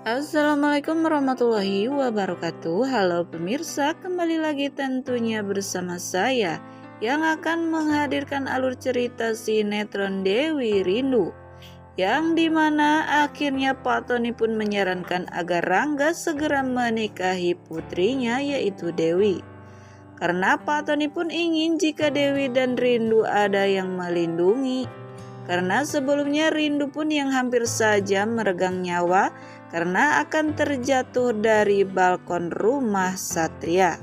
Assalamualaikum warahmatullahi wabarakatuh. Halo pemirsa, kembali lagi tentunya bersama saya yang akan menghadirkan alur cerita sinetron Dewi Rindu, yang dimana akhirnya Pak Tony pun menyarankan agar Rangga segera menikahi putrinya yaitu Dewi. Karena Pak Tony pun ingin jika Dewi dan Rindu ada yang melindungi. Karena sebelumnya Rindu pun yang hampir saja meregang nyawa karena akan terjatuh dari balkon rumah Satria.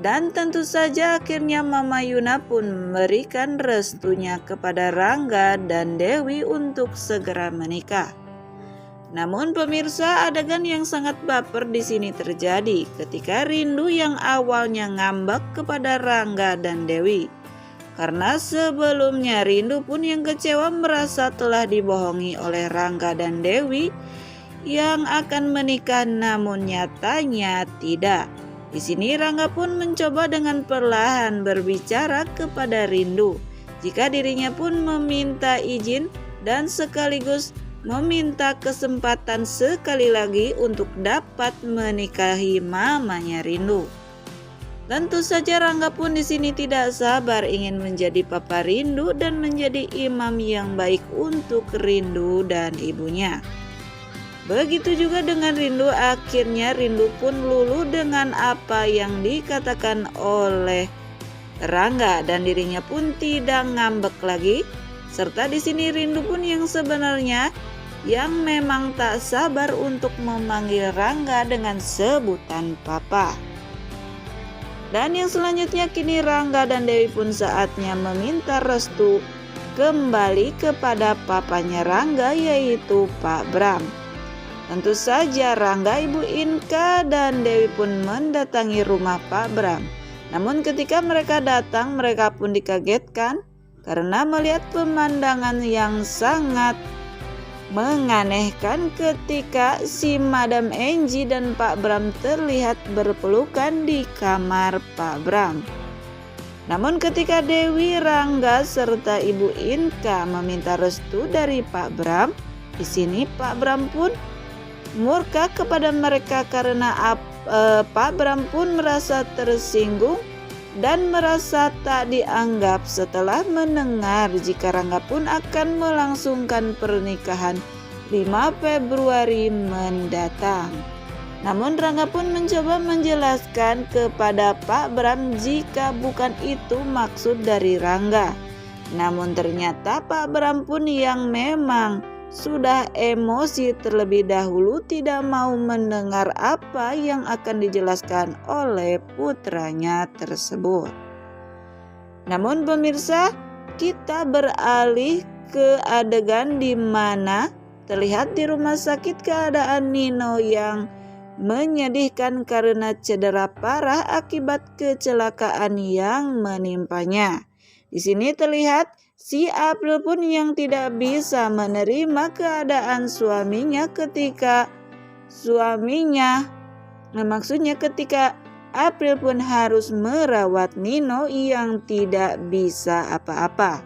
Dan tentu saja akhirnya Mama Yuna pun memberikan restunya kepada Rangga dan Dewi untuk segera menikah. Namun pemirsa, adegan yang sangat baper di sini terjadi ketika Rindu yang awalnya ngambek kepada Rangga dan Dewi. Karena sebelumnya Rindu pun yang kecewa merasa telah dibohongi oleh Rangga dan Dewi yang akan menikah, namun nyatanya tidak. Di sini Rangga pun mencoba dengan perlahan berbicara kepada Rindu jika dirinya pun meminta izin dan sekaligus meminta kesempatan sekali lagi untuk dapat menikahi mamanya Rindu. Tentu saja Rangga pun di sini tidak sabar ingin menjadi papa Rindu dan menjadi imam yang baik untuk Rindu dan ibunya. Begitu juga dengan Rindu, akhirnya Rindu pun luluh dengan apa yang dikatakan oleh Rangga dan dirinya pun tidak ngambek lagi. Serta di sini Rindu pun yang sebenarnya yang memang tak sabar untuk memanggil Rangga dengan sebutan papa. Dan yang selanjutnya kini Rangga dan Dewi pun saatnya meminta restu kembali kepada papanya Rangga yaitu Pak Bram. Tentu saja Rangga, Ibu Inka, dan Dewi pun mendatangi rumah Pak Bram. Namun ketika mereka datang, mereka pun dikagetkan karena melihat pemandangan yang sangat menganehkan ketika si Madam Enji dan Pak Bram terlihat berpelukan di kamar Pak Bram. Namun ketika Dewi, Rangga, serta Ibu Inka meminta restu dari Pak Bram, di sini Pak Bram pun murka kepada mereka karena Pak Bram pun merasa tersinggung dan merasa tak dianggap setelah mendengar jika Rangga pun akan melangsungkan pernikahan 5 Februari mendatang. Namun Rangga pun mencoba menjelaskan kepada Pak Bram jika bukan itu maksud dari Rangga. Namun ternyata Pak Bram pun yang memang sudah emosi terlebih dahulu tidak mau mendengar apa yang akan dijelaskan oleh putranya tersebut. Namun pemirsa, kita beralih ke adegan di mana terlihat di rumah sakit keadaan Nino yang menyedihkan karena cedera parah akibat kecelakaan yang menimpanya. Di sini terlihat si April pun yang tidak bisa menerima keadaan suaminya ketika ketika April pun harus merawat Nino yang tidak bisa apa-apa.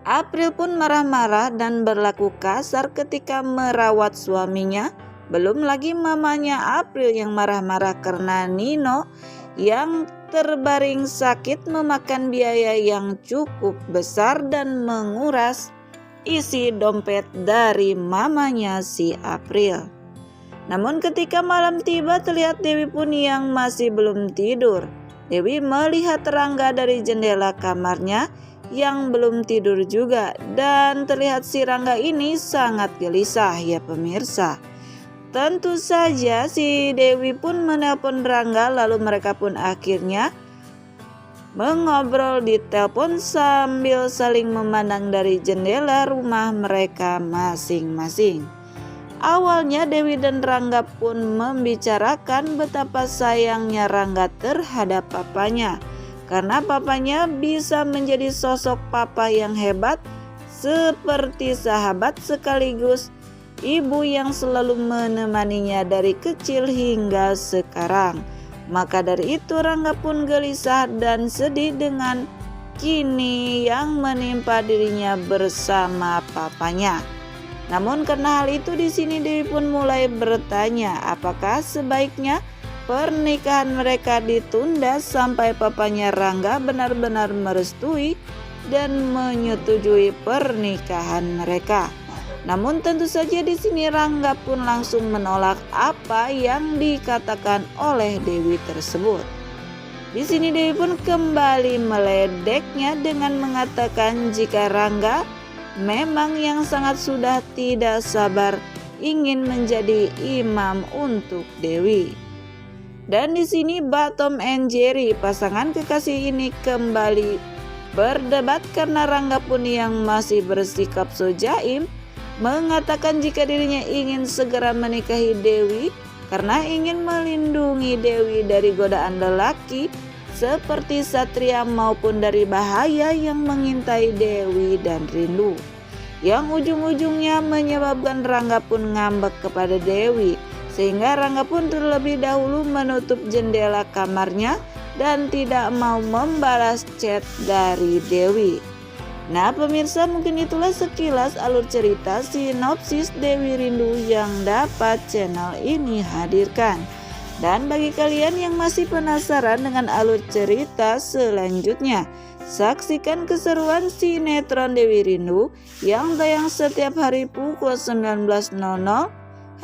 April pun marah-marah dan berlaku kasar ketika merawat suaminya. Belum lagi mamanya April yang marah-marah karena Nino yang terbaring sakit memakan biaya yang cukup besar dan menguras isi dompet dari mamanya si April. Namun ketika malam tiba terlihat Dewi pun yang masih belum tidur. Dewi melihat Rangga dari jendela kamarnya yang belum tidur juga dan terlihat si Rangga ini sangat gelisah ya pemirsa. Tentu saja si Dewi pun menelpon Rangga lalu mereka pun akhirnya mengobrol di telepon sambil saling memandang dari jendela rumah mereka masing-masing. Awalnya Dewi dan Rangga pun membicarakan betapa sayangnya Rangga terhadap papanya karena papanya bisa menjadi sosok papa yang hebat seperti sahabat sekaligus ibu yang selalu menemaninya dari kecil hingga sekarang. Maka dari itu Rangga pun gelisah dan sedih dengan kini yang menimpa dirinya bersama papanya. Namun karena hal itu di sini Dewi pun mulai bertanya, apakah sebaiknya pernikahan mereka ditunda sampai papanya Rangga benar-benar merestui dan menyetujui pernikahan mereka. Namun tentu saja di sini Rangga pun langsung menolak apa yang dikatakan oleh Dewi tersebut. Di sini Dewi pun kembali meledeknya dengan mengatakan jika Rangga memang yang sangat sudah tidak sabar ingin menjadi imam untuk Dewi. Dan di sini Tom and Jerry, pasangan kekasih ini kembali berdebat karena Rangga pun yang masih bersikap so jaim mengatakan jika dirinya ingin segera menikahi Dewi karena ingin melindungi Dewi dari godaan lelaki seperti Satria maupun dari bahaya yang mengintai Dewi dan Rindu, yang ujung-ujungnya menyebabkan Rangga pun ngambek kepada Dewi, sehingga Rangga pun terlebih dahulu menutup jendela kamarnya dan tidak mau membalas chat dari Dewi. Nah pemirsa, mungkin itulah sekilas alur cerita sinopsis Dewi Rindu yang dapat channel ini hadirkan. Dan bagi kalian yang masih penasaran dengan alur cerita selanjutnya, saksikan keseruan sinetron Dewi Rindu yang tayang setiap hari pukul 19.00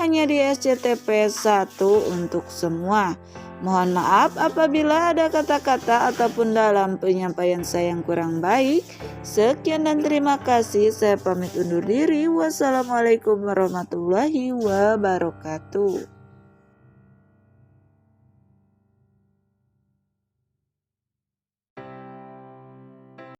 hanya di SCTV 1 untuk semua. Mohon maaf apabila ada kata-kata ataupun dalam penyampaian saya yang kurang baik. Sekian dan terima kasih. Saya pamit undur diri. Wassalamualaikum warahmatullahi wabarakatuh.